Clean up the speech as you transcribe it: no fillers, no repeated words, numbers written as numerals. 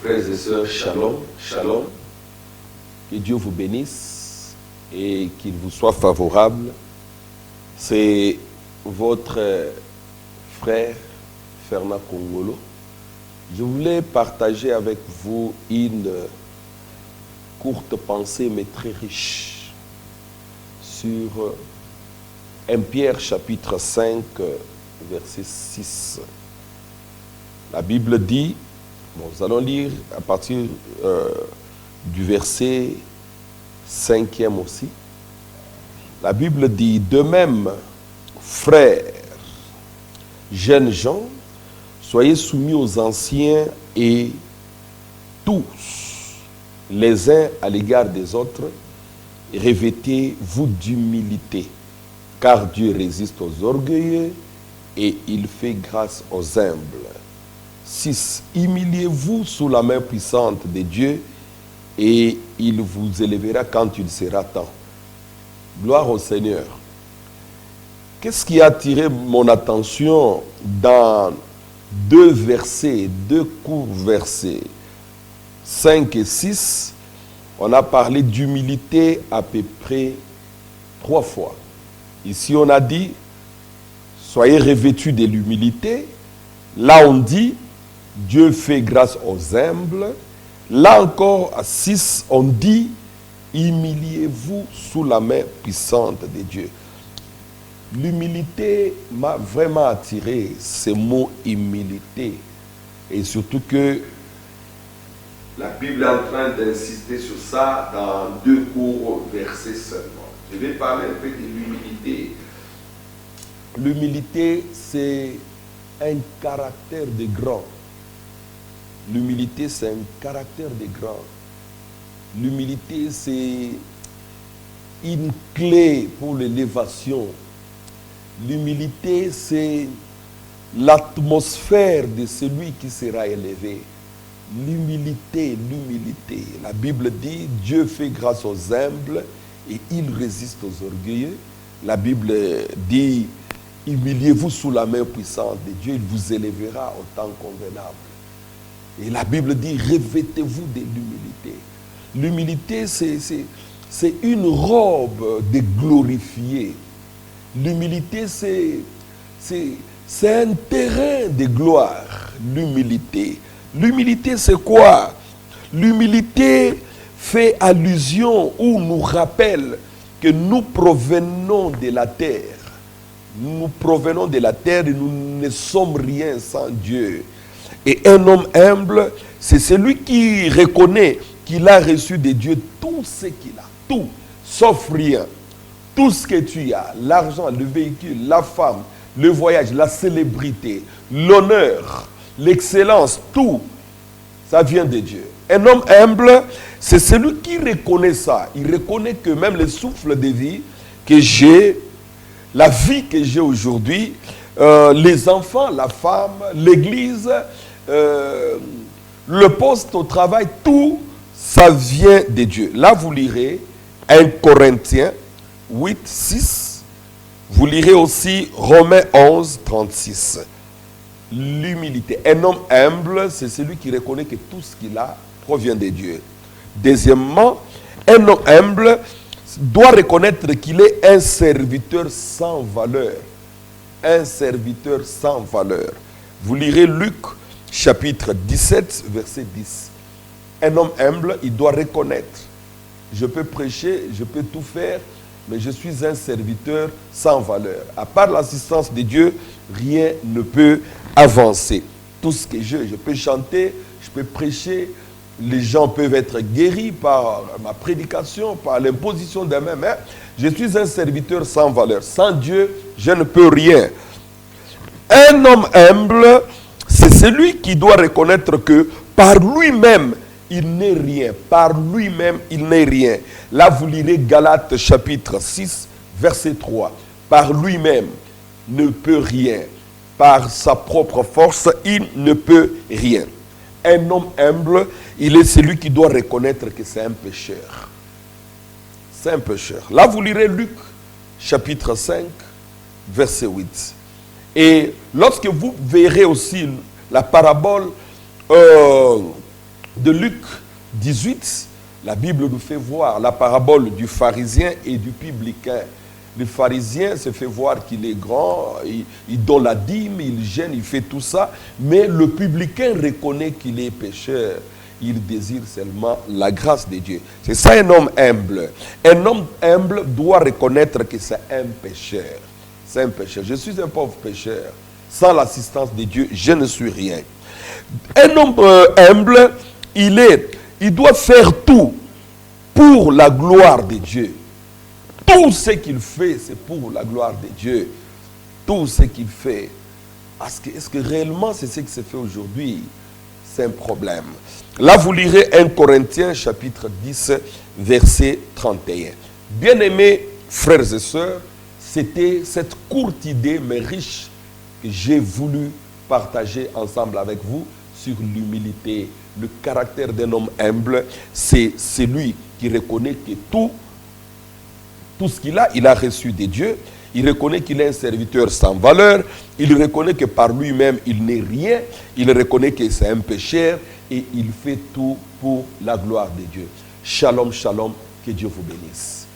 Frères et sœurs, shalom, shalom. Que Dieu vous bénisse et qu'il vous soit favorable. C'est votre frère Fernand Kongolo. Je voulais partager avec vous une courte pensée mais très riche sur 1 Pierre chapitre 5 verset 6. La Bible dit, nous allons lire à partir du verset 5e aussi. La Bible dit, de même, frères, jeunes gens, soyez soumis aux anciens et tous, les uns à l'égard des autres, revêtez-vous d'humilité, car Dieu résiste aux orgueilleux et il fait grâce aux humbles. 6. Humiliez-vous sous la main puissante de Dieu et il vous élèvera quand il sera temps. Gloire au Seigneur. Qu'est-ce qui a attiré mon attention dans deux courts versets, 5 et 6, on a parlé d'humilité à peu près 3 fois. Ici, on a dit, soyez revêtus de l'humilité. Là, on dit, Dieu fait grâce aux humbles. Là encore, à 6, on dit, humiliez-vous sous la main puissante de Dieu. L'humilité m'a vraiment attiré, ce mot humilité. Et surtout que la Bible est en train d'insister sur ça dans 2 courts versets seulement. Je vais parler un peu de l'humilité. L'humilité, c'est un caractère de grand. L'humilité, c'est un caractère de grand. L'humilité, c'est une clé pour l'élévation. L'humilité, c'est l'atmosphère de celui qui sera élevé. L'humilité. La Bible dit, Dieu fait grâce aux humbles et il résiste aux orgueilleux. La Bible dit, humiliez-vous sous la main puissante de Dieu, il vous élèvera au temps convenable. Et la Bible dit, revêtez-vous de l'humilité. L'humilité, c'est une robe de glorifié. L'humilité, c'est un terrain de gloire. L'humilité. L'humilité, c'est quoi? L'humilité fait allusion ou nous rappelle que nous provenons de la terre. Nous provenons de la terre et nous ne sommes rien sans Dieu. Et un homme humble, c'est celui qui reconnaît qu'il a reçu de Dieu tout ce qu'il a. Tout, sauf rien. Tout ce que tu as, l'argent, le véhicule, la femme, le voyage, la célébrité, l'honneur, l'excellence, tout, ça vient de Dieu. Un homme humble, c'est celui qui reconnaît ça. Il reconnaît que même le souffle de vie que j'ai, la vie que j'ai aujourd'hui, les enfants, la femme, l'église, le poste au travail, tout, ça vient de Dieu. Là, vous lirez 1 Corinthiens 8, 6. Vous lirez aussi Romains 11, 36. L'humilité. Un homme humble, c'est celui qui reconnaît que tout ce qu'il a provient de Dieu. Deuxièmement, un homme humble doit reconnaître qu'il est un serviteur sans valeur. Un serviteur sans valeur. Vous lirez Luc chapitre 17, verset 10. Un homme humble, il doit reconnaître. Je peux prêcher, je peux tout faire, mais je suis un serviteur sans valeur. À part l'assistance de Dieu, rien ne peut avancer. Tout ce que je peux chanter, je peux prêcher, les gens peuvent être guéris par ma prédication, par l'imposition de mes mains. Je suis un serviteur sans valeur. Sans Dieu, je ne peux rien. Un homme humble, c'est celui qui doit reconnaître que par lui-même, il n'est rien. Par lui-même, il n'est rien. Là, vous lirez Galates chapitre 6, verset 3. Par lui-même, ne peut rien. Par sa propre force, il ne peut rien. Un homme humble, il est celui qui doit reconnaître que c'est un pécheur. C'est un pécheur. Là, vous lirez Luc chapitre 5, verset 8. Et lorsque vous verrez aussi la parabole de Luc 18, la Bible nous fait voir la parabole du pharisien et du publicain. Le pharisien se fait voir qu'il est grand, il donne la dîme, il gêne, il fait tout ça, mais le publicain reconnaît qu'il est pécheur. Il désire seulement la grâce de Dieu. C'est ça un homme humble. Un homme humble doit reconnaître que c'est un pécheur. C'est un pécheur. Je suis un pauvre pécheur. Sans l'assistance de Dieu, je ne suis rien. Un homme humble, il doit faire tout pour la gloire de Dieu. Tout ce qu'il fait, c'est pour la gloire de Dieu. Tout ce qu'il fait. Est-ce que réellement c'est ce qui se fait aujourd'hui? C'est un problème. Là, vous lirez 1 Corinthiens chapitre 10, verset 31. Bien-aimés frères et sœurs, c'était cette courte idée, mais riche, que j'ai voulu partager ensemble avec vous sur l'humilité. Le caractère d'un homme humble, c'est celui qui reconnaît que tout ce qu'il a, il a reçu de Dieu. Il reconnaît qu'il est un serviteur sans valeur. Il reconnaît que par lui-même, il n'est rien. Il reconnaît que c'est un pécheur. Et il fait tout pour la gloire de Dieu. Shalom, shalom. Que Dieu vous bénisse.